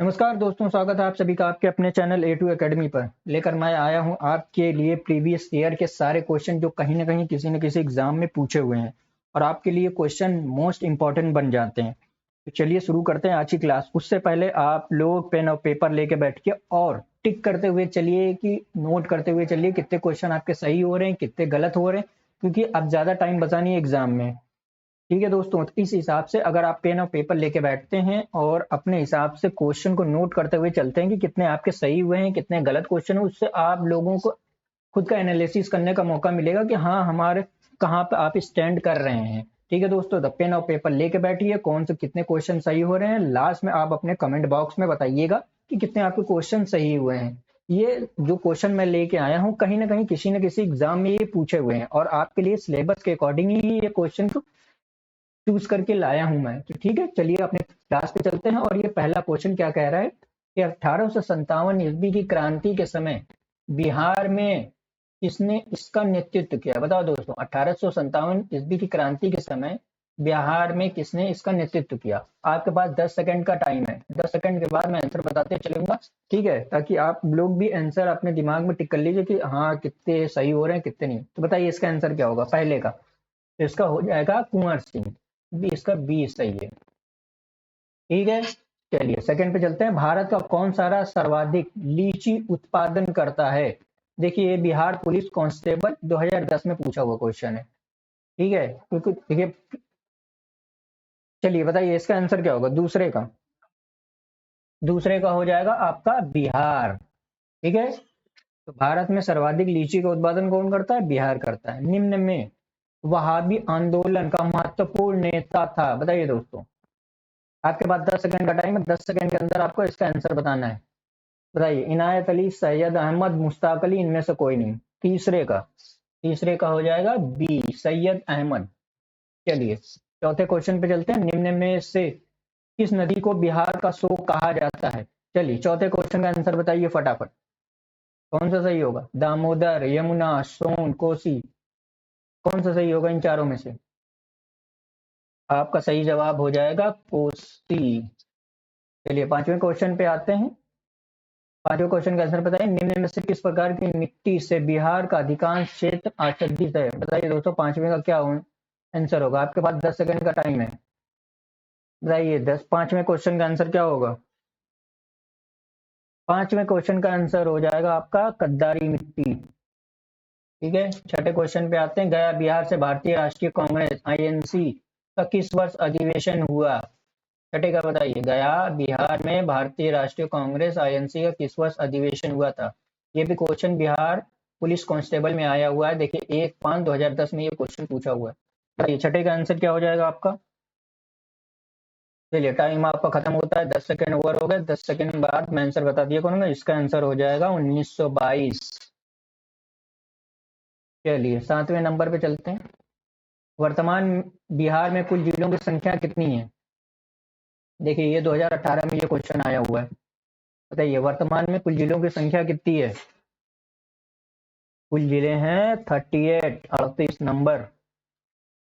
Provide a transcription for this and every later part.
नमस्कार दोस्तों, स्वागत है आप सभी का आपके अपने चैनल A2 एकेडमी पर। लेकर मैं आया हूं आपके लिए प्रीवियस ईयर के सारे क्वेश्चन जो कहीं ना कहीं किसी न किसी एग्जाम में पूछे हुए हैं और आपके लिए क्वेश्चन मोस्ट इंपॉर्टेंट बन जाते हैं। तो चलिए शुरू करते हैं आज की क्लास। उससे पहले आप लोग पेन और पेपर लेके बैठिए और टिक करते हुए चलिए कि नोट करते हुए चलिए कितने क्वेश्चन आपके सही हो रहे हैं, कितने गलत हो रहे हैं, क्योंकि अब ज्यादा टाइम बचा नहीं है एग्जाम में। ठीक है दोस्तों, तो इस हिसाब से अगर आप पेन और पेपर लेके बैठते हैं और अपने हिसाब से क्वेश्चन को नोट करते हुए चलते हैं कि कितने आपके सही हुए हैं, कितने गलत क्वेश्चन है, उससे आप लोगों को खुद का एनालिसिस करने का मौका मिलेगा कि हाँ हमारे कहाँ पे आप स्टैंड कर रहे हैं। ठीक है दोस्तों, तो पेन और पेपर लेके बैठिए, कौन से कितने क्वेश्चन सही हो रहे हैं लास्ट में आप अपने कमेंट बॉक्स में बताइएगा कि कितने आपके क्वेश्चन सही हुए हैं। ये जो क्वेश्चन मैं लेके आया हूँ कहीं ना कहीं किसी न किसी एग्जाम में ये पूछे हुए हैं और आपके लिए सिलेबस के अकॉर्डिंग ही ये क्वेश्चन चूज करके लाया हूं मैं। तो ठीक है, चलिए अपने क्लास पे चलते हैं। और ये पहला क्वेश्चन क्या कह रहा है कि 1857 ईस्वी की क्रांति के समय बिहार में किसने इसका नेतृत्व किया। बताओ दोस्तों, 1857 ईस्वी की क्रांति के समय बिहार में किसने इसका नेतृत्व किया। आपके पास 10 सेकंड का टाइम है, 10 सेकंड के बाद मैं आंसर बताते चलूंगा। ठीक है, ताकि आप लोग भी आंसर अपने दिमाग में टिक कर लीजिए कि हाँ कितने सही हो रहे हैं कितने नहीं। तो बताइए इसका आंसर क्या होगा पहले का। तो इसका हो जाएगा कुंवर सिंह, भी इसका बी सही है। ठीक है, चलिए सेकंड पे चलते हैं। भारत का कौन सा राज्य सर्वाधिक लीची उत्पादन करता है। देखिए ये बिहार पुलिस कांस्टेबल 2010 में पूछा हुआ क्वेश्चन है। ठीक है, क्योंकि देखिए, चलिए बताइए इसका आंसर क्या होगा दूसरे का। दूसरे का हो जाएगा आपका बिहार। ठीक है, तो भारत में सर्वाधिक लीची का उत्पादन कौन करता है, बिहार करता है। निम्न में वहाबी आंदोलन का महत्वपूर्ण नेता था। बताइए दोस्तों, आपके पास 10 सेकंड का टाइम है, 10 सेकंड के अंदर आपको इसका आंसर बताना है। बताइए, इनायत अली, सैयद अहमद, मुश्ताक अली, इनमें से कोई नहीं। तीसरे का हो जाएगा बी सैयद अहमद। चलिए चौथे क्वेश्चन पे चलते हैं। निम्न में से किस नदी को बिहार का शोक कहा जाता है। चलिए चौथे क्वेश्चन का आंसर बताइए फटाफट, कौन सा सही होगा। दामोदर, यमुना, सोन, कोसी, कौन सा सही होगा इन चारों में से। आपका सही जवाब हो जाएगा कोसी। चलिए पांचवें क्वेश्चन पे आते हैं। पांचवें क्वेश्चन का आंसर बताइए। निम्न में से किस प्रकार की मिट्टी से बिहार का अधिकांश क्षेत्र आच्छादित है। बताइए दोस्तों, पांचवें का क्या आंसर होगा। आपके पास 10 सेकंड का टाइम है, बताइए पांचवें क्वेश्चन का आंसर क्या होगा। पांचवें क्वेश्चन का आंसर हो जाएगा आपका कद्दारी मिट्टी। ठीक है, छठे क्वेश्चन पे आते हैं। गया बिहार से भारतीय राष्ट्रीय कांग्रेस आईएनसी का किस वर्ष अधिवेशन हुआ। छठे का बताइए, गया बिहार में भारतीय राष्ट्रीय कांग्रेस आईएनसी का किस वर्ष अधिवेशन हुआ था। ये भी क्वेश्चन बिहार पुलिस कांस्टेबल में आया हुआ है। देखिए 1/5/2010 में ये क्वेश्चन पूछा हुआ है। बताइए छठे का आंसर क्या हो जाएगा आपका। चलिए टाइम आपका खत्म होता है, 10 सेकंड ओवर हो गए। 10 सेकंड बाद मैं आंसर बता दिया करूंगा। इसका आंसर हो जाएगा 1922। चलिए सातवें नंबर पे चलते हैं। वर्तमान बिहार में कुल जिलों की संख्या कितनी है। देखिए ये 2018 में ये क्वेश्चन आया हुआ है। बताइए वर्तमान में कुल जिलों की संख्या कितनी है। कुल जिले हैं 38, 38 नंबर,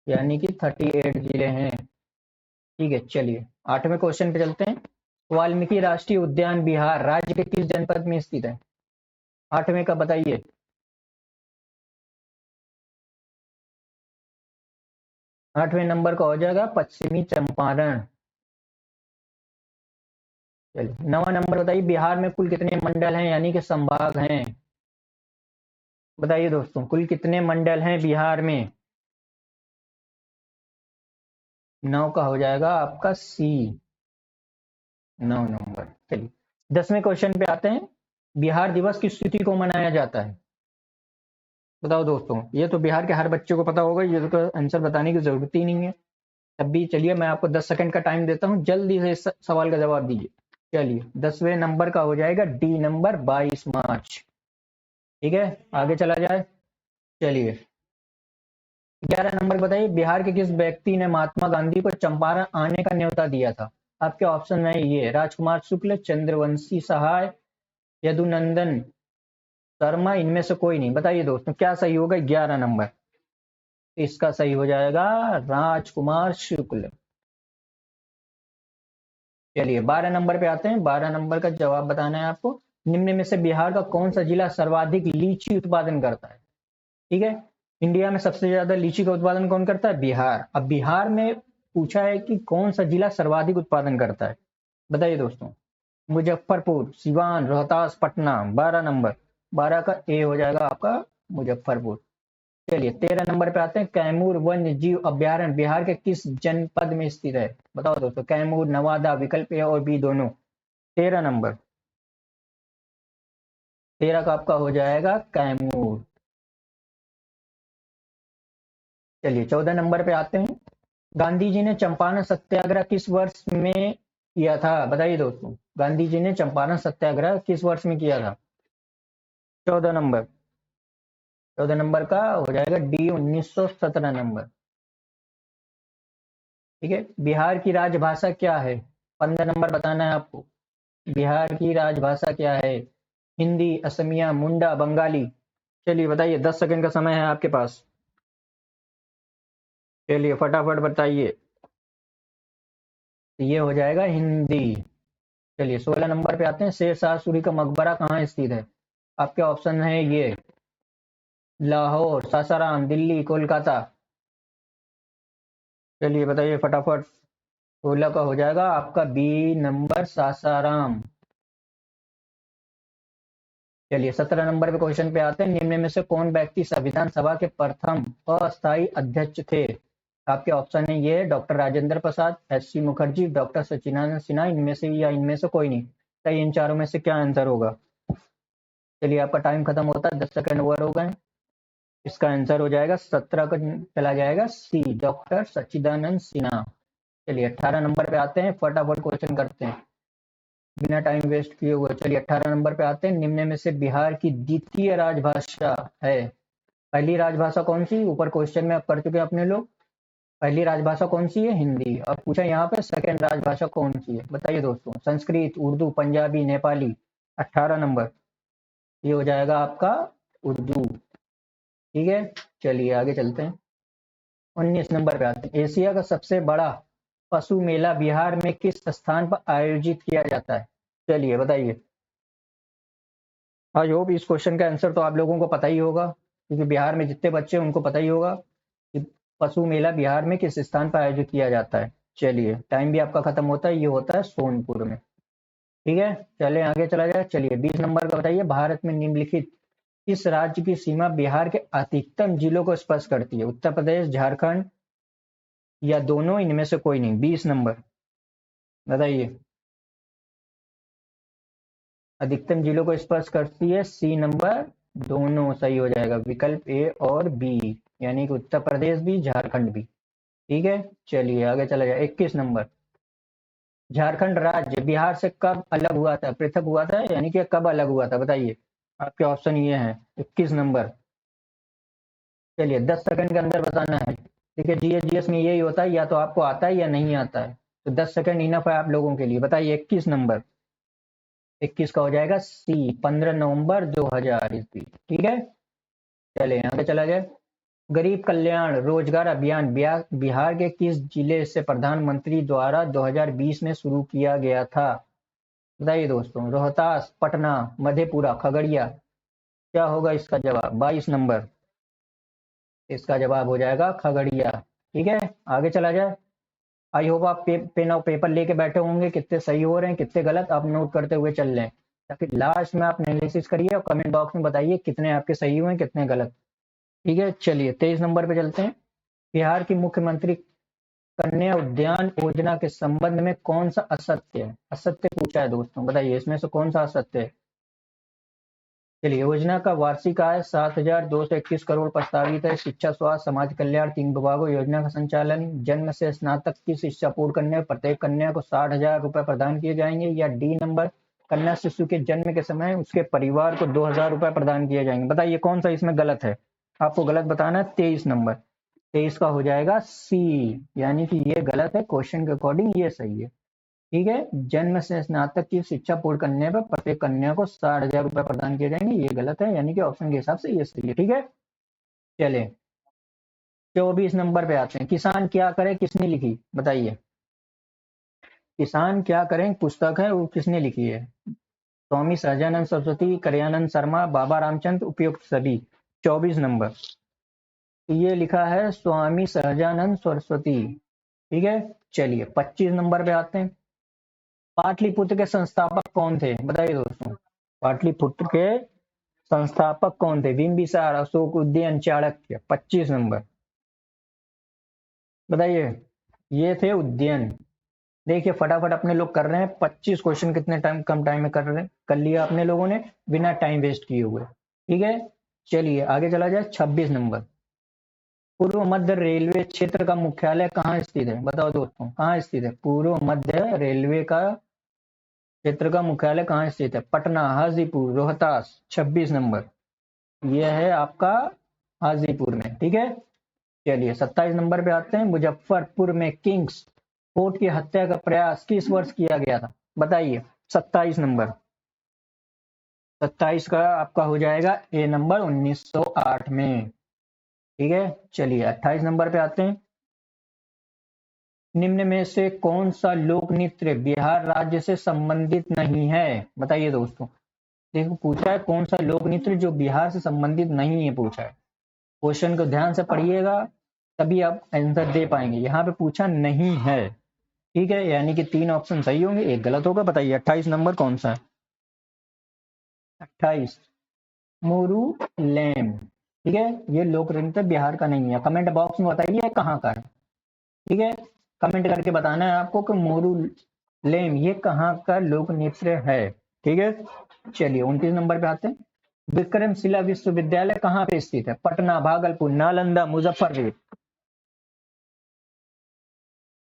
यानी कि 38 जिले हैं। ठीक है, चलिए आठवें क्वेश्चन पे चलते हैं। वाल्मीकि राष्ट्रीय उद्यान बिहार राज्य के किस जनपद में स्थित है। आठवें का बताइए। आठवें नंबर का हो जाएगा पश्चिमी चंपारण। चलिए नवा नंबर बताइए। बिहार में कुल कितने मंडल हैं यानी कि संभाग हैं। बताइए दोस्तों, कुल कितने मंडल हैं बिहार में। 9 का हो जाएगा आपका सी, 9 नंबर। चलिए 10वें क्वेश्चन पे आते हैं। बिहार दिवस किस तिथि को मनाया जाता है। बताओ दोस्तों, ये तो बिहार के हर बच्चे को पता होगा, ये तो आंसर बताने की जरूरत ही नहीं है। तब भी चलिए मैं आपको 10 सेकंड का टाइम देता हूं, जल्दी से इस सवाल का जवाब दीजिए। चलिए 10वें नंबर का हो जाएगा डी नंबर 22 मार्च। ठीक है, आगे चला जाए। चलिए 11 नंबर बताइए। बिहार के किस व्यक्ति ने महात्मा गांधी को चंपारण आने का न्योता दिया था। आपके ऑप्शन में ये राजकुमार शुक्ल, चंद्रवंशी सहाय, यदुनंदन शर्मा, इनमें से कोई नहीं। बताइए दोस्तों क्या सही होगा 11 नंबर। इसका सही हो जाएगा राजकुमार शुक्ल। चलिए 12 नंबर पे आते हैं। 12 नंबर का जवाब बताना है आपको। निम्न में से बिहार का कौन सा जिला सर्वाधिक लीची उत्पादन करता है? ठीक है, इंडिया में सबसे ज्यादा लीची का उत्पादन कौन करता है? बिहार। अब बिहार में पूछा है कि कौन सा जिला सर्वाधिक उत्पादन करता है, बताइए दोस्तों। मुजफ्फरपुर, सिवान, रोहतास, पटना। 12 नंबर, 12 का ए हो जाएगा आपका मुजफ्फरपुर। चलिए 13 नंबर पे आते हैं। कैमूर वन्य जीव अभ्यारण्य बिहार के किस जनपद में स्थित है? बताओ दोस्तों, कैमूर, नवादा, विकल्प ए और बी दोनों। 13 नंबर, 13 का आपका हो जाएगा कैमूर। चलिए 14 नंबर पे आते हैं। गांधी जी ने चंपारण सत्याग्रह किस वर्ष में किया था? बताइए दोस्तों, गांधी जी ने चंपारण सत्याग्रह किस वर्ष में किया था? 14 नंबर, 14 नंबर का हो जाएगा डी 1917 नंबर। ठीक है, बिहार की राजभाषा क्या है? 15 नंबर बताना है आपको। बिहार की राजभाषा क्या है? हिंदी, असमिया, मुंडा, बंगाली। चलिए बताइए, 10 सेकंड का समय है आपके पास। चलिए फटाफट बताइए। ये हो जाएगा हिंदी। चलिए 16 नंबर पे आते हैं। शेरशाह सूरी का मकबरा कहाँ स्थित है? आपके ऑप्शन है ये लाहौर, सासाराम, दिल्ली, कोलकाता। चलिए बताइए फटाफट। 16 का हो जाएगा आपका बी नंबर, सासाराम। चलिए 17 नंबर पे क्वेश्चन पे आते हैं। निम्न में से कौन व्यक्ति संविधान सभा के प्रथम अस्थायी अध्यक्ष थे? आपके ऑप्शन है ये doctor Rajendra Prasad, S C Mukherjee, doctor सच्चिदानंद सिन्हा, इनमें से या इनमें से कोई नहीं। सही इन चारों में से क्या आंसर होगा? चलिए आपका टाइम खत्म होता है, 10 सेकंड ओवर हो गए। इसका आंसर हो जाएगा 17 का, चला जाएगा सी, डॉक्टर सच्चिदानंद सिन्हा। चलिए 18 नंबर पे आते हैं, फटाफट क्वेश्चन करते हैं बिना टाइम वेस्ट किए हुए। चलिए 18 नंबर पे आते हैं। निम्न में से बिहार की द्वितीय राजभाषा है? पहली राजभाषा कौन सी? ऊपर क्वेश्चन में आप कर चुके हैं अपने लोग। पहली राजभाषा कौन सी है? हिंदी। अब पूछा यहाँ पे सेकंड राजभाषा कौन सी है, बताइए दोस्तों। संस्कृत, उर्दू, पंजाबी, नेपाली। 18 नंबर, ये हो जाएगा आपका उर्दू। ठीक है, चलिए आगे चलते हैं। 19 नंबर पे आते हैं। एशिया का सबसे बड़ा पशु मेला बिहार में किस स्थान पर आयोजित किया जाता है? चलिए बताइए। आई होप इस क्वेश्चन का आंसर तो आप लोगों को पता ही होगा, क्योंकि बिहार में जितने बच्चे हैं उनको पता ही होगा कि पशु मेला बिहार में किस स्थान पर आयोजित किया जाता है। चलिए टाइम भी आपका खत्म होता है, ये होता है सोनपुर में। ठीक है, चले आगे चला जाए। चलिए 20 नंबर का बताइए। भारत में निम्नलिखित किस राज्य की सीमा बिहार के अधिकतम जिलों को स्पर्श करती है? उत्तर प्रदेश, झारखंड या दोनों, इनमें से कोई नहीं। 20 नंबर, बताइए। अधिकतम जिलों को स्पर्श करती है, सी नंबर, दोनों सही हो जाएगा, विकल्प ए और बी, यानी कि उत्तर प्रदेश भी, झारखंड भी। ठीक है, चलिए आगे चला जाए। 21 नंबर। झारखंड राज्य बिहार से कब अलग हुआ था, पृथक हुआ था, यानी कि कब अलग हुआ था, बताइए। आपके ऑप्शन ये हैं। 21 नंबर, चलिए 10 सेकंड के अंदर बताना है। ठीक है, जीएस में यही होता है, या तो आपको आता है या नहीं आता है। तो 10 सेकंड इनफ है आप लोगों के लिए। बताइए 21 नंबर। 21 का हो जाएगा सी, 15 नवंबर 2000 ईस्वी। ठीक है, चले आगे चला जाए। गरीब कल्याण रोजगार अभियान बिहार के किस जिले से प्रधानमंत्री द्वारा 2020 में शुरू किया गया था? बताइए दोस्तों। रोहतास, पटना, मधेपुरा, खगड़िया। क्या होगा इसका जवाब? 22 नंबर, इसका जवाब हो जाएगा खगड़िया। ठीक है, आगे चला जाए। आई होप आप पेन और पेपर लेके बैठे होंगे, कितने सही हो रहे हैं कितने गलत, आप नोट करते हुए चल रहे हैं, ताकि लास्ट में आप एनालिसिस करिए और कमेंट बॉक्स में बताइए कितने आपके सही हुए कितने गलत। ठीक है, चलिए 23 नंबर पे चलते हैं। बिहार की मुख्यमंत्री कन्या उद्यान योजना के संबंध में कौन सा असत्य है? असत्य पूछा है दोस्तों, बताइए इसमें से कौन सा असत्य है। चलिए, योजना का वार्षिक आय 7,221 करोड़ प्रस्तावित है। शिक्षा, स्वास्थ्य, समाज कल्याण, 3 विभागों योजना का संचालन। जन्म से स्नातक की शिक्षा पूर्ण करने पर प्रत्येक कन्या को 60,000 रुपए प्रदान किए जाएंगे। या डी नंबर, कन्या शिशु के जन्म के समय उसके परिवार को 2,000 रुपए प्रदान किए जाएंगे। बताइए कौन सा इसमें गलत है, आपको गलत बताना है। 23 नंबर, 23 का हो जाएगा सी, यानी कि ये गलत है, क्वेश्चन के अकॉर्डिंग ये सही है। ठीक है, जन्म से स्नातक की शिक्षा पूर्ण करने पर प्रत्येक कन्या को 60,000 रुपए प्रदान किए जाएंगे, ये गलत है, यानी कि ऑप्शन के हिसाब से ये सही है। ठीक है, चले 24 नंबर पे आते हैं। किसान क्या करे किसने लिखी, बताइए। किसान क्या करें पुस्तक है, वो किसने लिखी है? स्वामी सहजानंद सरस्वती, करियानंद शर्मा, बाबा रामचंद्र, उपयुक्त सभी। 24 नंबर, तो ये लिखा है स्वामी सहजानंद सरस्वती। ठीक है, चलिए 25 नंबर पे आते हैं। पाटलिपुत्र के संस्थापक कौन थे, बताइए दोस्तों। पाटलिपुत्र के संस्थापक कौन थे? बिंबिसार, अशोक, उदयन, चाणक्य। 25 नंबर बताइए। ये थे उदयन। देखिए फटाफट अपने लोग कर रहे हैं 25 क्वेश्चन, कितने टाइम, कम टाइम में कर रहे हैं, कर लिया अपने लोगों ने बिना टाइम वेस्ट किए हुए। ठीक है, चलिए आगे चला जाए। 26 नंबर, पूर्व मध्य रेलवे क्षेत्र का मुख्यालय कहाँ स्थित है? बताओ दोस्तों, कहाँ स्थित है पूर्व मध्य रेलवे का क्षेत्र का मुख्यालय? कहाँ स्थित है? पटना, हाजीपुर, रोहतास। 26 नंबर, यह है आपका हाजीपुर में। ठीक है, चलिए 27 नंबर पे आते हैं। मुजफ्फरपुर में किंग्स कोर्ट की हत्या का प्रयास किस वर्ष किया गया था? बताइए। 27 नंबर, 27 का आपका हो जाएगा ए नंबर, 1908 में। ठीक है, चलिए 28 नंबर पे आते हैं। निम्न में से कौन सा लोक नृत्य बिहार राज्य से संबंधित नहीं है? बताइए दोस्तों। देखो पूछा है कौन सा लोक नृत्य जो बिहार से संबंधित नहीं है, पूछा है। क्वेश्चन को ध्यान से पढ़िएगा तभी आप आंसर दे पाएंगे। यहाँ पे पूछा नहीं है। ठीक है, यानी कि 3 ऑप्शन सही होंगे, एक गलत होगा। बताइए 28 नंबर कौन सा है? 28 मोरू लैम। ठीक है, ये लोक नृत्य बिहार का नहीं है। कमेंट बॉक्स में बताइए कहाँ का है। ठीक है, कमेंट करके बताना है आपको कि मोरू लेम ये कहाँ का लोक नृत्य है। ठीक है, चलिए 29 नंबर पे आते हैं। विक्रमशिला विश्वविद्यालय कहाँ पे स्थित है? पटना, भागलपुर, नालंदा, मुजफ्फरपुर।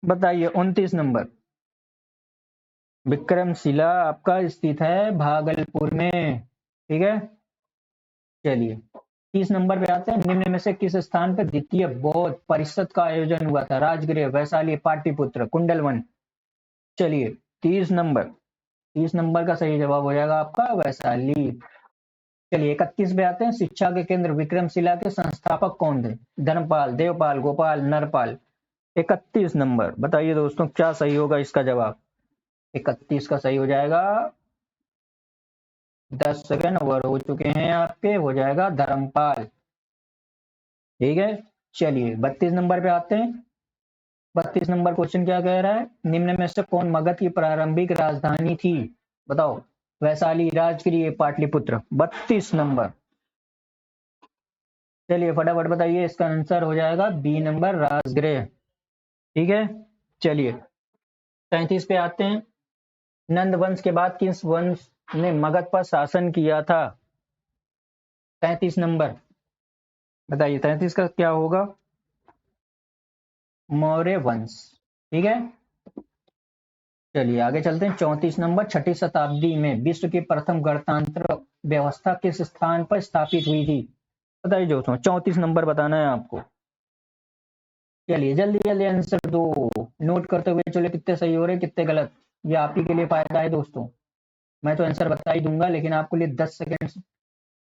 बताइए 29 नंबर। विक्रमशिला आपका स्थित है भागलपुर में। ठीक है, चलिए 30 नंबर पे आते हैं। निम्न में से किस स्थान पर द्वितीय बौद्ध परिषद का आयोजन हुआ था? राजगृह, वैशाली, पाटलिपुत्र, कुंडलवन। चलिए 30 नंबर, 30 नंबर का सही जवाब हो जाएगा आपका वैशाली। चलिए 31 पे आते हैं। शिक्षा के केंद्र विक्रमशिला के संस्थापक कौन थे? धर्मपाल, देवपाल, गोपाल, नरपाल। 31 नंबर बताइए दोस्तों, क्या सही होगा इसका जवाब? 31 का सही हो जाएगा, 10 सेकेंड ओवर हो चुके हैं आपके, हो जाएगा धर्मपाल। ठीक है, चलिए 32 नंबर पे आते हैं। 32 नंबर क्वेश्चन क्या कह रहा है? निम्न में से कौन मगध की प्रारंभिक राजधानी थी? बताओ। वैशाली, राजगृह, पाटलिपुत्र। 32 नंबर, चलिए फटाफट बताइए। इसका आंसर हो जाएगा बी नंबर, राजगृह। ठीक है, चलिए 33 पे आते हैं। नंद वंश के बाद किस वंश ने मगध पर शासन किया था? 33 नंबर बताइए, 33 का क्या होगा? मौर्य वंश। ठीक है, चलिए आगे चलते हैं। 34 नंबर, छठी शताब्दी में विश्व की प्रथम गणतंत्र व्यवस्था किस स्थान पर स्थापित हुई थी? बताइए दोस्तों, 34 नंबर बताना है आपको। चलिए जल्दी जल्दी आंसर दो, नोट करते हुए चलो कितने सही हो रहे कितने गलत। ये आप ही के लिए फायदा है दोस्तों। मैं तो आंसर बता ही दूंगा लेकिन आपके लिए 10 सेकेंड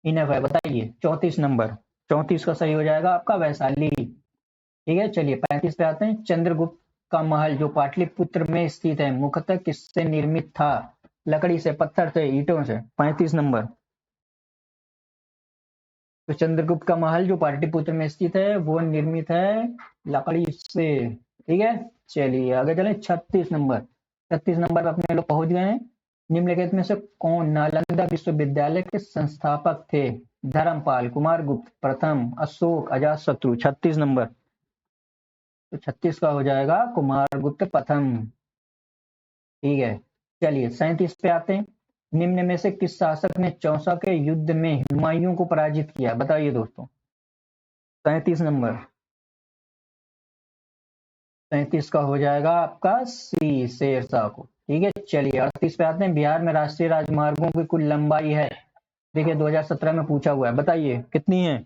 इनफ है। बताइए 34 नंबर, 34 का सही हो जाएगा आपका वैशाली। ठीक है, चलिए 35 पे आते हैं। चंद्रगुप्त का महल जो पाटलिपुत्र में स्थित है मुख्यतः किससे निर्मित था? लकड़ी से, पत्थर से, ईंटों से। 35 नंबर, तो चंद्रगुप्त का महल जो पाटलिपुत्र में स्थित है वो निर्मित है लकड़ी से। ठीक है, चलिए आगे चलें। 36 नंबर, 36 नंबर पर अपने लोग पहुंच गए हैं। निम्नलिखित में से कौन नालंदा विश्वविद्यालय के संस्थापक थे? धर्मपाल, कुमारगुप्त प्रथम, अशोक, अजातशत्रु। 36 नंबर, तो 36 का हो जाएगा कुमारगुप्त प्रथम। ठीक है, चलिए 37 पे आते हैं। निम्न में से किस शासक ने चौसा के युद्ध में हुमायूं को पराजित किया? बताइए दोस्तों। 37 नंबर, 37 का हो जाएगा आपका सी, शेरशाह को। ठीक है, चलिए 38 पे आते हैं। बिहार में राष्ट्रीय राजमार्गों की कुल लंबाई है, देखिए 2017 में पूछा हुआ है, बताइए कितनी है?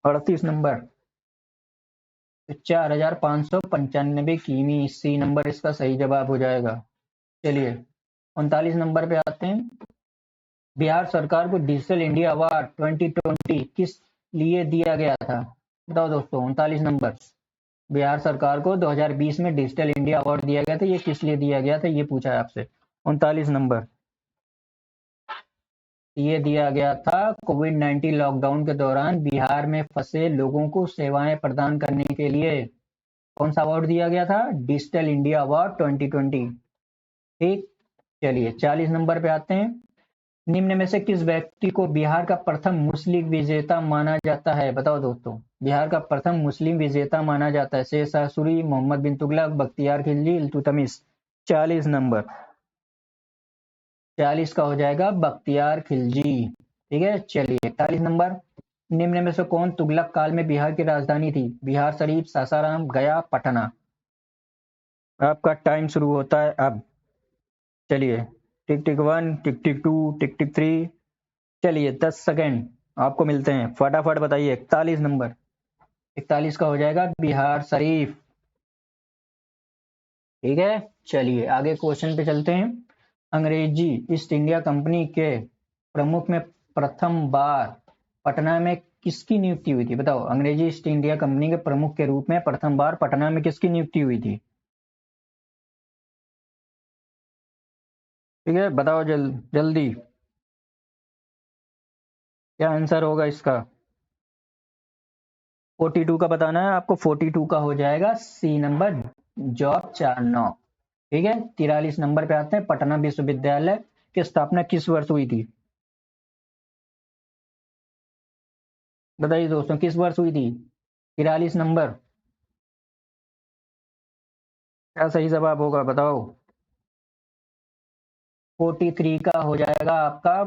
38 नंबर, 4,595 किमी। सी नंबर इसका सही जवाब हो जाएगा। चलिए 39 नंबर पे आते हैं। बिहार सरकार को डिजिटल इंडिया अवार्ड 2020 किस लिए दिया गया था? बताओ दोस्तों। 39 नंबर, बिहार सरकार को 2020 में डिजिटल इंडिया अवार्ड दिया गया था, ये किस लिए दिया गया था ये पूछा है आपसे। 39 नंबर, ये दिया गया था कोविड-19 लॉकडाउन के दौरान बिहार में फंसे लोगों को सेवाएं प्रदान करने के लिए। कौन सा अवार्ड दिया गया था? Digital India award 2020। ठीक, चलिए 40 नंबर पे आते हैं। निम्न में से किस व्यक्ति को बिहार का प्रथम मुस्लिम विजेता माना जाता है? बताओ दोस्तों, बिहार का प्रथम मुस्लिम विजेता माना जाता है। शेर शाह सूरी, मोहम्मद बिन तुगलक, बख्तियार खिलजी, इल्तुतमिश। 40 नंबर, 40 का हो जाएगा बख्तियार खिलजी। ठीक है, चलिए 41 नंबर, निम्न में से कौन तुगलक काल में बिहार की राजधानी थी? बिहार शरीफ, सासाराम, गया, पटना। आपका टाइम शुरू होता है अब। चलिए, टिक टिक 1, टिक टिक 2, टिक टिक 3। चलिए 10 सेकेंड आपको मिलते हैं, फटाफट बताइए। 41 नंबर, 41 का हो जाएगा बिहार शरीफ। ठीक है, चलिए आगे क्वेश्चन पे चलते हैं। अंग्रेजी ईस्ट इंडिया कंपनी के प्रमुख में प्रथम बार पटना में किसकी नियुक्ति हुई थी? बताओ, अंग्रेजी ईस्ट इंडिया कंपनी के प्रमुख के रूप में प्रथम बार पटना में किसकी नियुक्ति हुई थी? ठीक है, बताओ जल्दी, क्या आंसर होगा इसका? 42 का बताना है आपको। 42 का हो जाएगा सी नंबर, जॉब चारनॉक। ठीक है, 43 नंबर पे आते हैं। पटना विश्वविद्यालय की स्थापना किस वर्ष हुई थी? बताइए दोस्तों, किस वर्ष हुई थी? 43 नंबर, क्या सही जवाब होगा बताओ? 43 का हो जाएगा आपका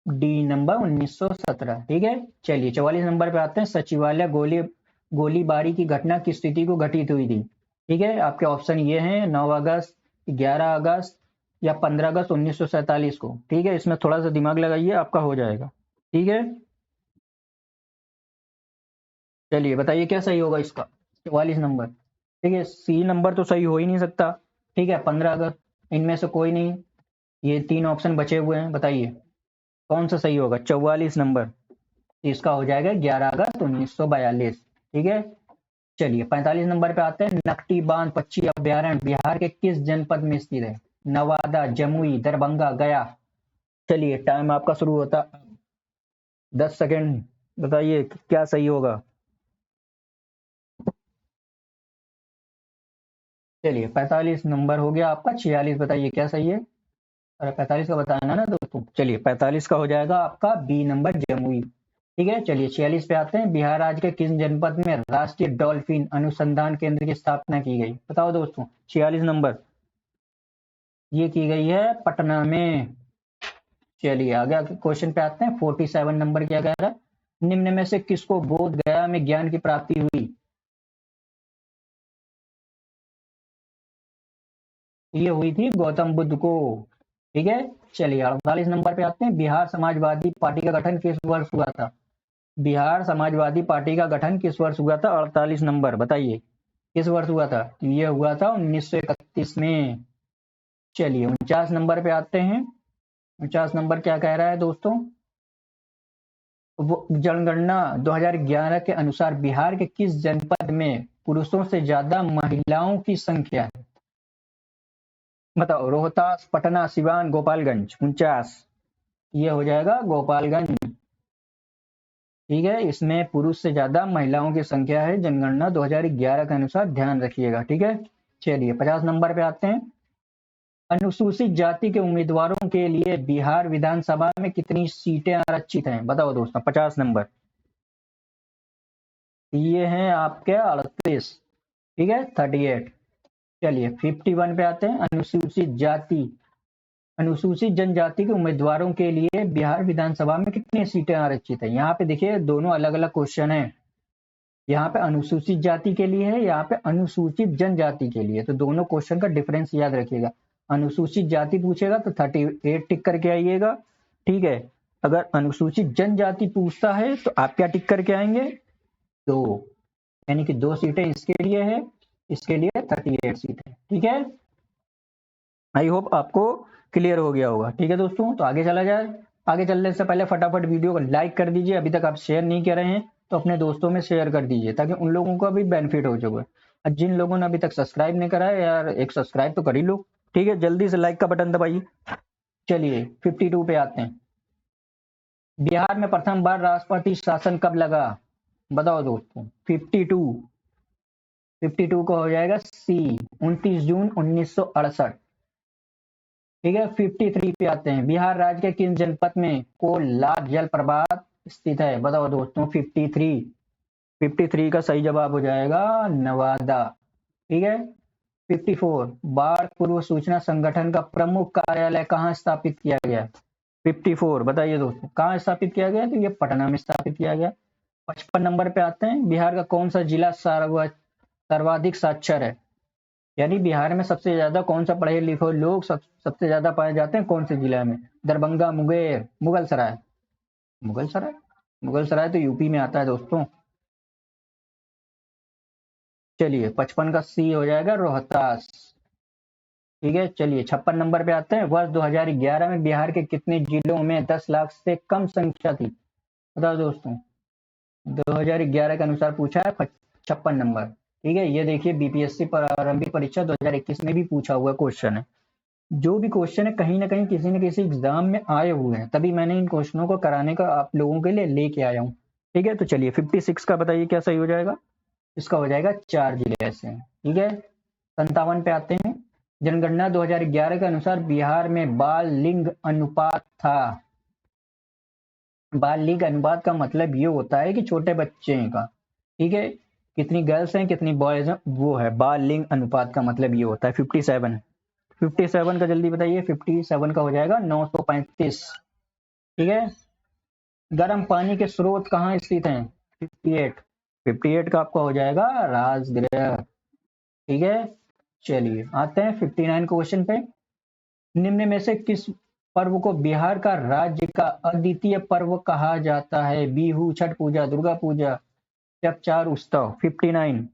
डी नंबर, 1917। ठीक है, चलिए 44 नंबर पे आते हैं। सचिवालय गोलीबारी की घटना किस तिथि को घटित हुई थी? ठीक है, आपके ऑप्शन ये हैं 9 अगस्त, 11 अगस्त या 15 अगस्त 1947 को। ठीक है, इसमें थोड़ा सा दिमाग लगाइए, आपका हो जाएगा। ठीक है, चलिए बताइए क्या सही होगा इसका? 44 नंबर। ठीक है, सी नंबर तो सही हो ही नहीं सकता। ठीक है, 15 अगस्त, इनमें से कोई नहीं। ये 3 ऑप्शन बचे हुए हैं, बताइए कौन सा सही होगा? 44 नंबर, इसका हो जाएगा 11 अगस्त 1942। ठीक है, चलिए 45 नंबर पे आते हैं। नकटी बांध पक्षी अभ्यारण्य बिहार के किस जनपद में स्थित है? नवादा, जमुई, दरभंगा, गया। चलिए टाइम आपका शुरू होता, 10 सेकेंड, बताइए क्या सही होगा? चलिए 45 नंबर हो गया आपका। 46 बताइए क्या सही है? अरे 45 का बताना ना दोस्तों। चलिए 45 का हो जाएगा आपका बी नंबर, जमुई। ठीक है, चलिए 46 पे आते हैं। बिहार राज्य के किस जनपद में राष्ट्रीय डॉल्फिन अनुसंधान केंद्र की स्थापना की गई? बताओ दोस्तों, 46 नंबर, ये की गई है पटना में। चलिए आगे क्वेश्चन पे आते हैं। 47 नंबर क्या कह रहा है? निम्न में से किसको बोध गया में ज्ञान की प्राप्ति हुई? ये हुई थी गौतम बुद्ध को। ठीक है, चलिए 48 नंबर पे आते हैं। बिहार समाजवादी पार्टी का गठन किस वर्ष हुआ था? बिहार समाजवादी पार्टी का गठन किस वर्ष हुआ था? 48 नंबर, बताइए किस वर्ष हुआ था? ये हुआ था 1931 में। चलिए 49 नंबर पे आते हैं। 49 नंबर क्या कह रहा है दोस्तों? जनगणना 2011 के अनुसार बिहार के किस जनपद में पुरुषों से ज्यादा महिलाओं की संख्या है? बताओ, रोहतास, पटना, सिवान, गोपालगंज। 49, ये हो जाएगा गोपालगंज। ठीक है, इसमें पुरुष से ज्यादा महिलाओं की संख्या है, जनगणना 2011 के अनुसार, ध्यान रखिएगा। ठीक है, चलिए 50 नंबर पे आते हैं। अनुसूचित जाति के उम्मीदवारों के लिए बिहार विधानसभा में कितनी सीटें आरक्षित हैं? बताओ दोस्तों, 50 नंबर, ये हैं आपके 38। ठीक है, 38। चलिए 51 पे आते हैं। अनुसूचित जनजाति के उम्मीदवारों के लिए बिहार विधानसभा में कितनी सीटें आरक्षित है? यहाँ पे देखिए दोनों अलग अलग क्वेश्चन है। यहाँ पे अनुसूचित जाति के लिए है, यहाँ पे अनुसूचित जनजाति के लिए। तो दोनों क्वेश्चन का डिफरेंस याद रखिएगा। अनुसूचित जाति पूछेगा तो 38 टिक करके आइएगा। ठीक है, अगर अनुसूचित जनजाति पूछता है तो आप क्या टिक करके आएंगे? 2, यानी कि 2 सीटें इसके लिए है, इसके लिए 38 सीटें। ठीक है, आई होप आपको क्लियर हो गया होगा। ठीक है दोस्तों, तो आगे चला जाए। आगे चलने से पहले फटाफट वीडियो को लाइक कर दीजिए, अभी तक आप शेयर नहीं कर रहे हैं तो अपने दोस्तों में शेयर कर दीजिए ताकि उन लोगों का भी बेनिफिट हो जाए। और जिन लोगों ने अभी तक सब्सक्राइब नहीं करा है यार, एक सब्सक्राइब तो कर ही लो। ठीक है, जल्दी से लाइक का बटन दबाइए। चलिए 52 पे आते हैं। बिहार में प्रथम बार राष्ट्रपति शासन कब लगा? बताओ दोस्तों। 52 को हो जाएगा सी, 29 जून 1968। ठीक है, 53 पे आते हैं। बिहार राज्य के किस जनपद में कोलाब जलप्रपात स्थित है? बताओ दोस्तों। 53 का सही जवाब हो जाएगा नवादा। ठीक है, 54 बाढ़ पूर्व सूचना संगठन का प्रमुख कार्यालय कहाँ स्थापित किया गया? 54 बताइए दोस्तों, कहाँ स्थापित किया गया? तो ये पटना में स्थापित किया गया। 55 नंबर पे आते हैं। बिहार का कौन सा जिला सर्वाधिक साक्षर है? यानी बिहार में सबसे ज्यादा कौन सा पढ़े लिखे लोग सबसे ज्यादा पाए जाते हैं कौन से जिला में? दरभंगा, मुंगेर, मुगलसराय। मुगलसराय, मुगलसराय तो यूपी में आता है दोस्तों। चलिए 55 का सी हो जाएगा रोहतास। ठीक है, चलिए 56 नंबर पे आते हैं। वर्ष 2011 में बिहार के कितने जिलों में 10 लाख से कम संख्या थी? बताओ दोस्तों। 2011 के अनुसार पूछा है 56 नंबर। ठीक है, ये देखिए बीपीएससी प्रारंभिक परीक्षा 2021 में भी पूछा हुआ क्वेश्चन है। जो भी क्वेश्चन है कहीं ना कहीं किसी न किसी एग्जाम में आए हुए हैं, तभी मैंने इन क्वेश्चनों को कराने का आप लोगों के लिए लेके आया हूँ। ठीक है, तो चलिए 56 का बताइए क्या सही हो जाएगा? इसका हो जाएगा 4 जिले ऐसे हैं। ठीक है, 57 पे आते हैं। जनगणना 2011 के अनुसार बिहार में बाल लिंग अनुपात था। बाल लिंग अनुपात का मतलब ये होता है कि छोटे बच्चे का, ठीक है, कितनी गर्ल्स हैं कितनी बॉयज हैं, वो है बाल लिंग अनुपात का मतलब ये होता है। 57 का जल्दी बताइए। 57 का हो जाएगा 935। ठीक है, गर्म पानी के स्रोत कहाँ स्थित हैं? 58 का आपका हो जाएगा राजगृह। ठीक है, चलिए आते हैं 59 क्वेश्चन पे। निम्न में से किस पर्व को बिहार का राज्य का अद्वितीय पर्व कहा जाता है? बिहू, छठ पूजा, दुर्गा पूजा या चार उत्सव? 59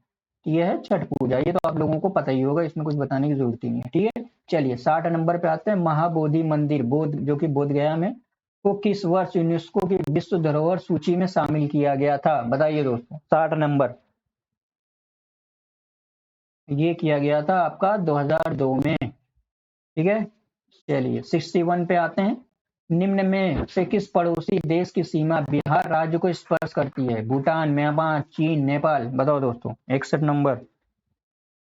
ये है छठ पूजा। ये तो आप लोगों को पता ही होगा, इसमें कुछ बताने की जरूरत ही नहीं है। ठीक है, चलिए 60 नंबर पे आते हैं। महाबोधि मंदिर बोध जो कि बोध गया में को किस वर्ष यूनेस्को की विश्व धरोहर सूची में शामिल किया गया था? बताइए दोस्तों। 60 नंबर ये किया गया था आपका 2002 में। ठीक है, चलिए 61 पे आते हैं। निम्न में से किस पड़ोसी देश की सीमा बिहार राज्य को स्पर्श करती है? भूटान, म्यांमार, चीन, नेपाल। बताओ दोस्तों। 61 नंबर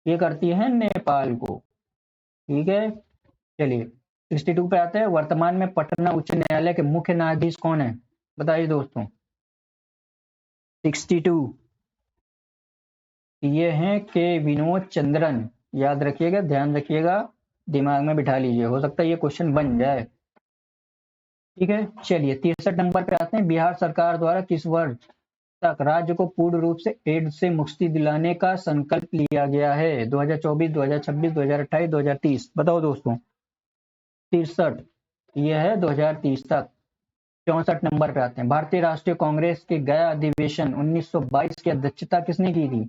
ये करती है नेपाल को। ठीक है, चलिए 62 पे आते हैं। वर्तमान में पटना उच्च न्यायालय के मुख्य न्यायाधीश कौन है? बताइए दोस्तों। 62 ये हैं के विनोद चंद्रन। याद रखिएगा, ध्यान रखिएगा, दिमाग में बिठा लीजिए, हो सकता है ये क्वेश्चन बन जाए। ठीक है, चलिए 63 नंबर पे आते हैं। बिहार सरकार द्वारा किस वर्ष तक राज्य को पूर्ण रूप से एड्स से मुक्ति दिलाने का संकल्प लिया गया है? 2024, 2026, 2028, 2030। बताओ दोस्तों। 63 ये है 2030 तक। 64 नंबर पे आते हैं। भारतीय राष्ट्रीय कांग्रेस के गया अधिवेशन 1922 की अध्यक्षता किसने की थी?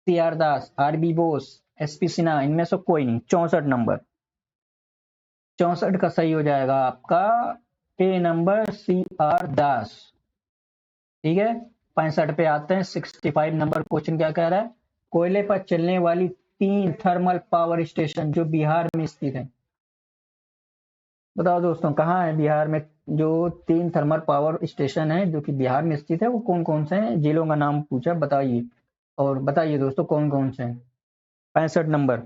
C R Das, R B Bose, S P Sinha, इनमें से कोई नहीं। 64 नंबर, 64 का सही हो जाएगा आपका ए नंबर, सी आर दास। ठीक है, 65 पे आते हैं। 65 नंबर क्वेश्चन क्या कह रहा है? कोयले पर चलने वाली 3 थर्मल पावर स्टेशन जो बिहार में स्थित है। बताओ दोस्तों, कहाँ है बिहार में जो 3 थर्मल पावर स्टेशन है जो कि बिहार में स्थित है, वो कौन कौन से हैं? जिलों का नाम पूछा, बताइए। और बताइए दोस्तों कौन कौन से हैं। 65 नंबर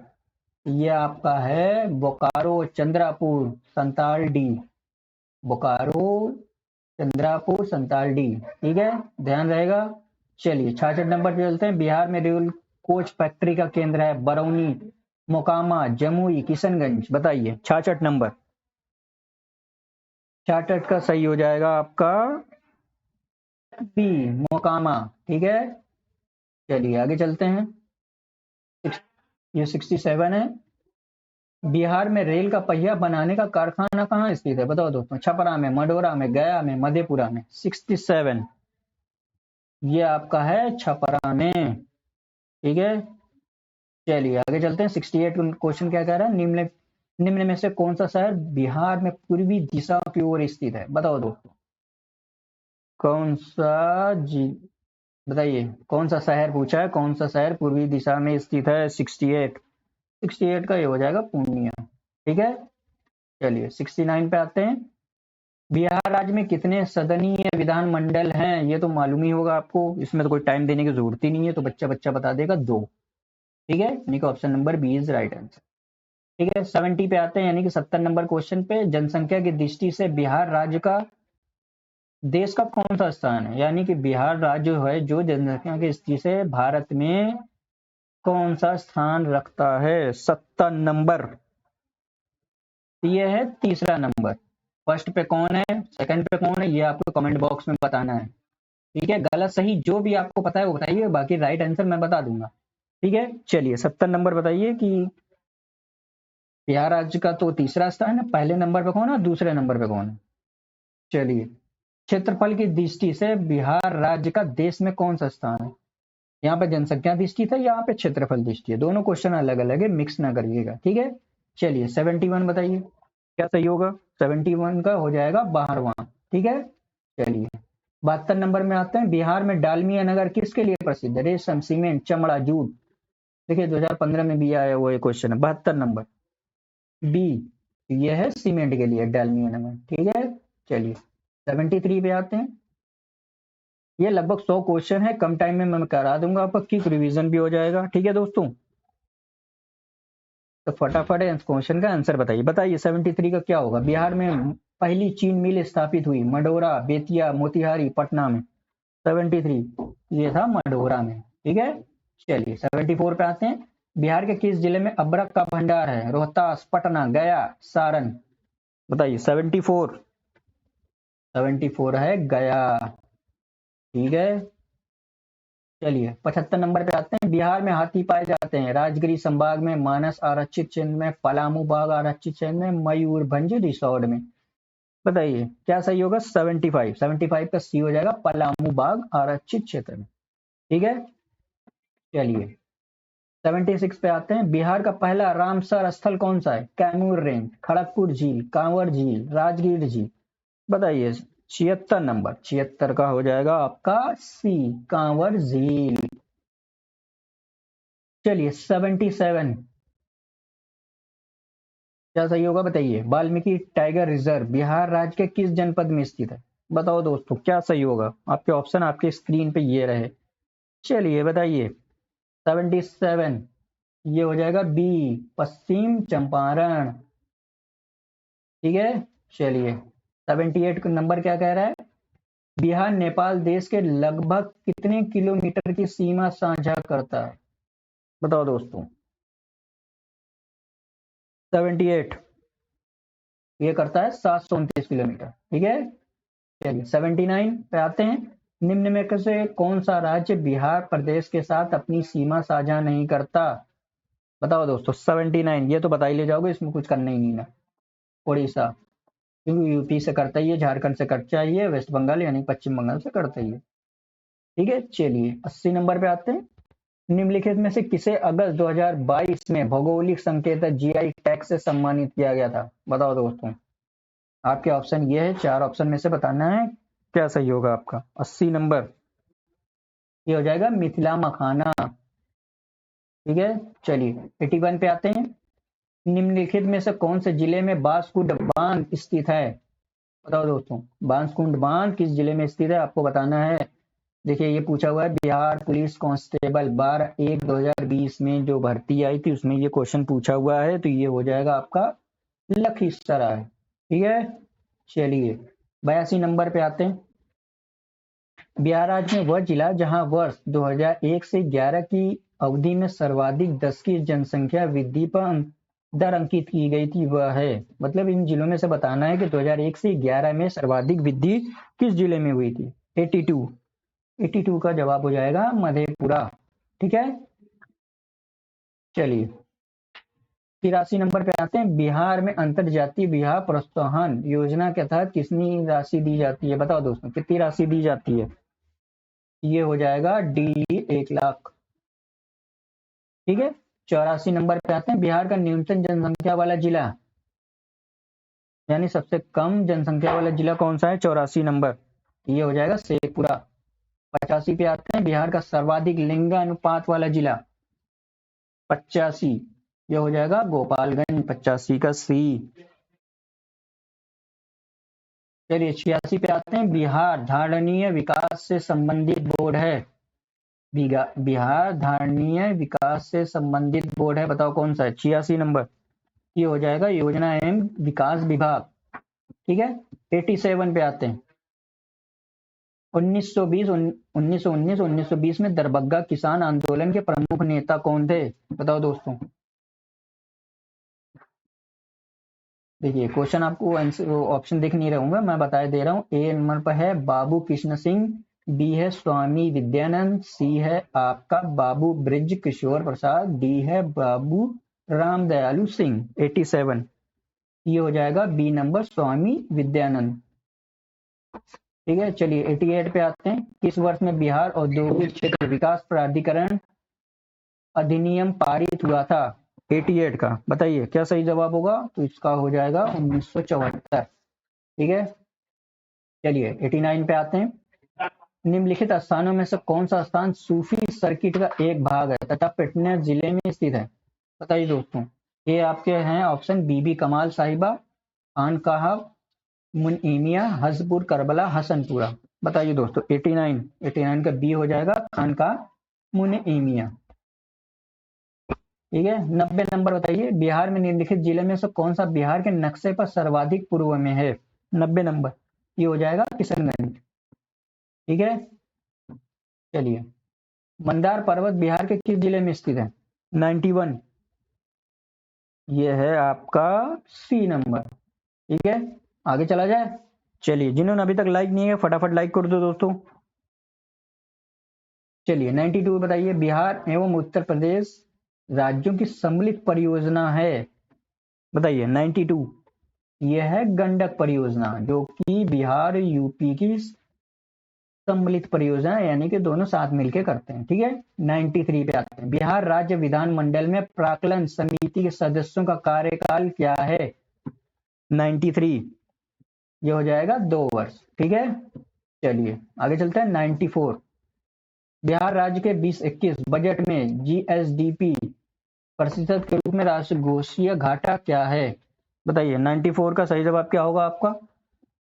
ये आपका है बोकारो, चंद्रापुर, संताल डी। बोकारो, चंद्रापुर, संताल डी। ठीक है, ध्यान रहेगा। चलिए 66 नंबर पे चलते हैं। बिहार में रेल कोच फैक्ट्री का केंद्र है बरौनी, मोकामा, जमुई, किशनगंज। बताइए 66 नंबर। 66 का सही हो जाएगा आपका बी, मोकामा। ठीक है, चलिए आगे चलते हैं। ये 67 है। बिहार में रेल का पहिया बनाने का कारखाना कहाँ स्थित है? बताओ दोस्तों। छपरा में, मडोरा में, गया में, मधेपुरा में। 67 ये आपका है छपरा में। ठीक है, चलिए आगे चलते हैं। 68 क्वेश्चन क्या कह रहा है? निम्न में से कौन सा शहर बिहार में पूर्वी दिशा की ओर स्थित है? बताओ दोस्तों। कौन सा बताइए कौन सा शहर पूछा है, कौन सा शहर पूर्वी दिशा में स्थित है। 68 का ये हो जाएगा पूर्णिया। ठीक है, चलिए 69 पे आते हैं। बिहार राज्य में कितने सदनीय विधानमंडल हैं, ये तो मालूम ही होगा आपको, इसमें तो कोई टाइम देने की जरूरत ही नहीं है, तो बच्चा बच्चा बता देगा, 2। ठीक है, यानी कि option number B is right answer. ठीक है, 70 पे आते हैं, यानी कि 70 नंबर क्वेश्चन पे। जनसंख्या की दृष्टि से बिहार राज्य का देश का कौन सा स्थान है, यानी कि बिहार राज्य है जो जनसंख्या की दृष्टि से भारत में कौन सा स्थान रखता है। 70 नंबर, ये है तीसरा नंबर। फर्स्ट पे कौन है, सेकंड पे कौन है, ये आपको कमेंट बॉक्स में बताना है। ठीक है, गलत सही जो भी आपको पता है वो बताइए, बाकी राइट आंसर मैं बता दूंगा। ठीक है, चलिए 70 नंबर बताइए कि बिहार राज्य का तो तीसरा स्थान है, पहले नंबर पे कौन है, दूसरे नंबर पे कौन है। चलिए, क्षेत्रफल की दृष्टि से बिहार राज्य का देश में कौन सा स्थान है। यहाँ पे जनसंख्या दृष्टि था, यहाँ पे क्षेत्रफल दृष्टि है, दोनों क्वेश्चन अलग अलग है, मिक्स ना करिएगा। ठीक है, चलिए 71 बताइए क्या सही होगा। 71 का हो जाएगा 12वां। ठीक है, चलिए 72 नंबर में आते हैं। बिहार में डालमिया नगर किसके लिए प्रसिद्ध है, रेशम, सीमेंट, चमड़ा, जूट। देखिए 2015 में भी आया हुआ ये क्वेश्चन है। 72 नंबर बी, ये है सीमेंट के लिए डालमिया नगर। ठीक है, चलिए 73 पे आते हैं। ये लगभग 100 क्वेश्चन है, कम टाइम में मैं करा दूंगा आपका, क्विक रिवीजन भी हो जाएगा। ठीक है दोस्तों, तो फटाफट इस क्वेश्चन का आंसर बताइए। बताइए 73 का क्या होगा। बिहार में पहली चीन मिल स्थापित हुई, मडोरा, बेतिया, मोतिहारी, पटना में। 73 ये था मडोरा में। ठीक है, चलिए 74 पे आते हैं। बिहार के किस जिले में अबरक का भंडार है, रोहतास, पटना, गया, सारण। बताइए 74। 74 है गया। ठीक है, चलिए 75 नंबर पे आते हैं। बिहार में हाथी पाए जाते हैं, राजगिरी संभाग में, मानस आरक्षित क्षेत्र में, पलामू बाग आरक्षित क्षेत्र में, मयूरभंज रिसोर्ट में। बताइए क्या सही होगा। 75 का सी हो जाएगा, पलामू बाग आरक्षित क्षेत्र में। ठीक है, चलिए 76 पे आते हैं। बिहार का पहला रामसर स्थल कौन सा है, कैमूर रेंज, खड़गपुर झील, कांवर झील, राजगीर झील। बताइए 76 नंबर, 76 का हो जाएगा आपका सी, कांवर झील। चलिए 77 क्या सही होगा बताइए। वाल्मीकि टाइगर रिजर्व बिहार राज्य के किस जनपद में स्थित है। बताओ दोस्तों क्या सही होगा, आपके ऑप्शन आपके स्क्रीन पे ये रहे। चलिए बताइए 77 ये हो जाएगा बी, पश्चिम चंपारण। ठीक है, चलिए 78 का नंबर क्या कह रहा है। बिहार नेपाल देश के लगभग कितने किलोमीटर की सीमा साझा करता है। बताओ दोस्तों। 78 ये करता है 729 किलोमीटर। ठीक है, चलिए 79 पे आते हैं। निम्न में से कौन सा राज्य बिहार प्रदेश के साथ अपनी सीमा साझा नहीं करता। बताओ दोस्तों। 79 ये तो बता ही ले जाओगे, इसमें कुछ करना ही नहीं ना। उड़ीसा, क्योंकि यूपी से करता ही है, झारखंड से करता ही है, वेस्ट बंगाल यानी पश्चिम बंगाल से करता ही है। ठीक है, चलिए 80 नंबर पे आते हैं। निम्नलिखित में से किसे अगस्त 2022 में भौगोलिक संकेत जीआई टैग से सम्मानित किया गया था। बताओ दोस्तों। आपके ऑप्शन ये है, 4 ऑप्शन में से बताना है क्या सही होगा आपका। 80 नंबर ये हो जाएगा मिथिला मखाना। ठीक है, चलिए 81 पे आते हैं। निम्नलिखित में से कौन से जिले में बांसकुंड बांध स्थित है। बताओ दोस्तों। बांसकुंड बांध किस जिले में स्थित है आपको बताना है। देखिए ये पूछा हुआ है, बिहार पुलिस कांस्टेबल 12/1/2020 में जो भर्ती आई थी उसमें ये क्वेश्चन पूछा हुआ है, तो ये हो जाएगा आपका लखीसराय। ठीक है, चलिए 82 नंबर पे आते हैं। बिहार राज्य में वह जिला जहां वर्ष 2001 से 11 की अवधि में सर्वाधिक 10 की जनसंख्या वृद्धि पर दर अंकित की गई थी वह है। मतलब इन जिलों में से बताना है कि 2001 से 11 में सर्वाधिक वृद्धि किस जिले में हुई थी। 82 का जवाब हो जाएगा मधेपुरा। ठीक है, चलिए 83 नंबर पे आते हैं। बिहार में अंतर जातीय विवाह प्रोत्साहन योजना के तहत कितनी राशि दी जाती है। बताओ दोस्तों कितनी राशि दी जाती है। ये हो जाएगा डी, 1 लाख। ठीक है, 84 नंबर पे आते हैं। बिहार का न्यूनतम जनसंख्या वाला जिला, यानी सबसे कम जनसंख्या वाला जिला कौन सा है। 84 नंबर ये हो जाएगा शेखपुरा। 85 पे आते हैं। बिहार का सर्वाधिक लिंगानुपात वाला जिला 85, ये हो जाएगा गोपालगंज, 85 का सी। चलिए 86 पे आते हैं। बिहार धारणीय विकास से संबंधित बोर्ड है। बिहार धारणीय विकास से संबंधित बोर्ड है, बताओ कौन सा है? 86 नंबर, ये हो जाएगा योजना एवं विकास विभाग। ठीक है। 87 पे आते हैं। 1919 में दरभंगा किसान आंदोलन के प्रमुख नेता कौन थे? बताओ दोस्तों। देखिए क्वेश्चन आपको ऑप्शन दिख नहीं रहूंगा, मैं बता दे रहा हूँ। ए नंबर पर है बाबू कृष्ण सिंह, बी है स्वामी विद्यानंद, सी है आपका बाबू ब्रिज किशोर प्रसाद, डी है बाबू राम दयालु सिंह। 87, ये हो जाएगा बी नंबर, स्वामी विद्यानंद। ठीक है। चलिए 88 पे आते हैं। किस वर्ष में बिहार औद्योगिक क्षेत्र विकास प्राधिकरण अधिनियम पारित हुआ था? 88 का बताइए क्या सही जवाब होगा? तो इसका हो जाएगा 1974। ठीक है। चलिए 89 पे आते हैं। निम्नलिखित स्थानों में से कौन सा स्थान सूफी सर्किट का एक भाग है तथा पटना जिले में स्थित है? बताइए दोस्तों। ये आपके हैं ऑप्शन, बीबी कमाल साहिबा, खानकाह मुनइमिया, हसपुर, करबला, हसनपुरा। बताइए दोस्तों। 89 का बी हो जाएगा, खानकाह मुनइमिया। ठीक है। 90 नंबर बताइए। बिहार में निम्नलिखित जिले में से कौन सा बिहार के नक्शे पर सर्वाधिक पूर्व में है? 90 नंबर, ये हो जाएगा किशनगंज। ठीक है। चलिए मंदार पर्वत बिहार के किस जिले में स्थित है? 91, ये है आपका सी नंबर। ठीक है। आगे चला जाए। चलिए जिन्होंने अभी तक लाइक नहीं किया फटाफट लाइक कर दो दोस्तों। चलिए 92 बताइए। बिहार एवं उत्तर प्रदेश राज्यों की सम्मिलित परियोजना है। बताइए 92, यह है गंडक परियोजना, जो कि बिहार यूपी की सम्मिलित परियोजना है, यानी कि दोनों साथ मिलकर करते हैं। ठीक है। 93 पे आते हैं। बिहार राज्य विधानमंडल में प्राक्कलन समिति के सदस्यों का कार्यकाल क्या है? 93, ये हो जाएगा 2 वर्ष। ठीक है। चलिए आगे चलते हैं। 94, बिहार राज्य के 2021 बजट में जीएसडीपी प्रतिशत के रूप में राजकोषीय घाटा क्या है? बताइए 94 का सही जवाब क्या होगा आपका?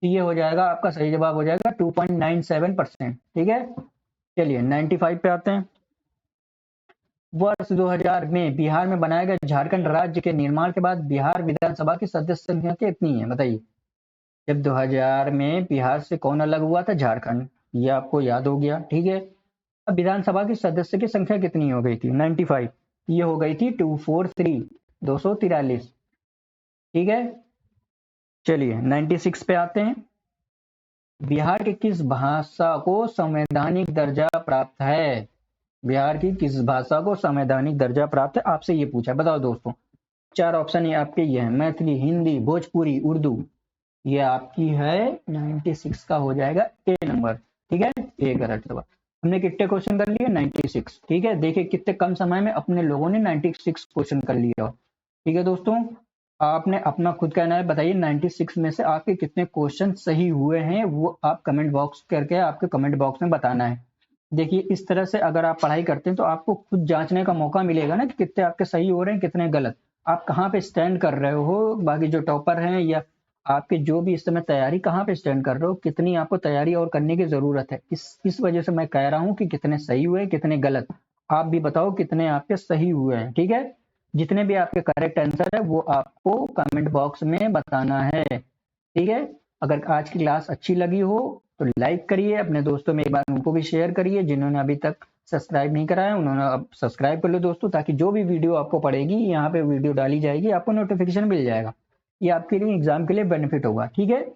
ये हो जाएगा आपका सही जवाब हो जाएगा 2.97%। ठीक है। चलिए 95 पे आते हैं। वर्ष 2000 में बिहार में बनाए गए झारखंड राज्य के निर्माण के बाद बिहार विधानसभा की सदस्य संख्या कितनी है? बताइए। जब 2000 में बिहार से कौन अलग हुआ था? झारखंड, ये आपको याद हो गया। ठीक है। अब विधानसभा की सदस्य की संख्या कितनी हो गई थी? 95, ये हो गई थी 243, 243। ठीक है। चलिए 96 पे आते हैं। बिहार की किस भाषा को संवैधानिक दर्जा प्राप्त है? बिहार की किस भाषा को संवैधानिक दर्जा प्राप्त है, आपसे ये पूछा। बताओ दोस्तों। 4 ऑप्शन ये आपके ये हैं, मैथिली, हिंदी, भोजपुरी, उर्दू। ये आपकी है 96 का हो जाएगा ए नंबर। ठीक है। ए गलत जवाब। हमने कितने क्वेश्चन कर लिए? 96। ठीक है। देखिए कितने कम समय में अपने लोगों ने 96 क्वेश्चन कर लिया। ठीक है दोस्तों, आपने अपना खुद का है बताइए 96 में से आपके कितने क्वेश्चन सही हुए हैं, वो आप कमेंट बॉक्स करके आपके कमेंट बॉक्स में बताना है। देखिए इस तरह से अगर आप पढ़ाई करते हैं तो आपको खुद जांचने का मौका मिलेगा ना कि कितने आपके सही हो रहे हैं, कितने गलत, आप कहाँ पे स्टैंड कर रहे हो। बाकी जो टॉपर हैं या आपके जो भी इस समय तैयारी कहाँ पे स्टैंड कर रहे हो, कितनी आपको तैयारी और करने की जरूरत है। इस वजह से मैं कह रहा हूँ कि कितने सही हुए कितने गलत। आप भी बताओ कितने आपके सही हुए हैं। ठीक है। जितने भी आपके करेक्ट आंसर है वो आपको कमेंट बॉक्स में बताना है। ठीक है। अगर आज की क्लास अच्छी लगी हो तो लाइक करिए, अपने दोस्तों में एक बार उनको भी शेयर करिए। जिन्होंने अभी तक सब्सक्राइब नहीं करा है उन्होंने अब सब्सक्राइब कर लो दोस्तों, ताकि जो भी वीडियो आपको पड़ेगी यहाँ पे वीडियो डाली जाएगी आपको नोटिफिकेशन मिल जाएगा। ये आपके लिए एग्जाम के लिए बेनिफिट होगा। ठीक है।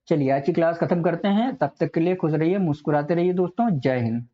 चलिए आज की क्लास खत्म करते हैं, तब तक के लिए खुश रहिए, मुस्कुराते रहिए दोस्तों। जय हिंद।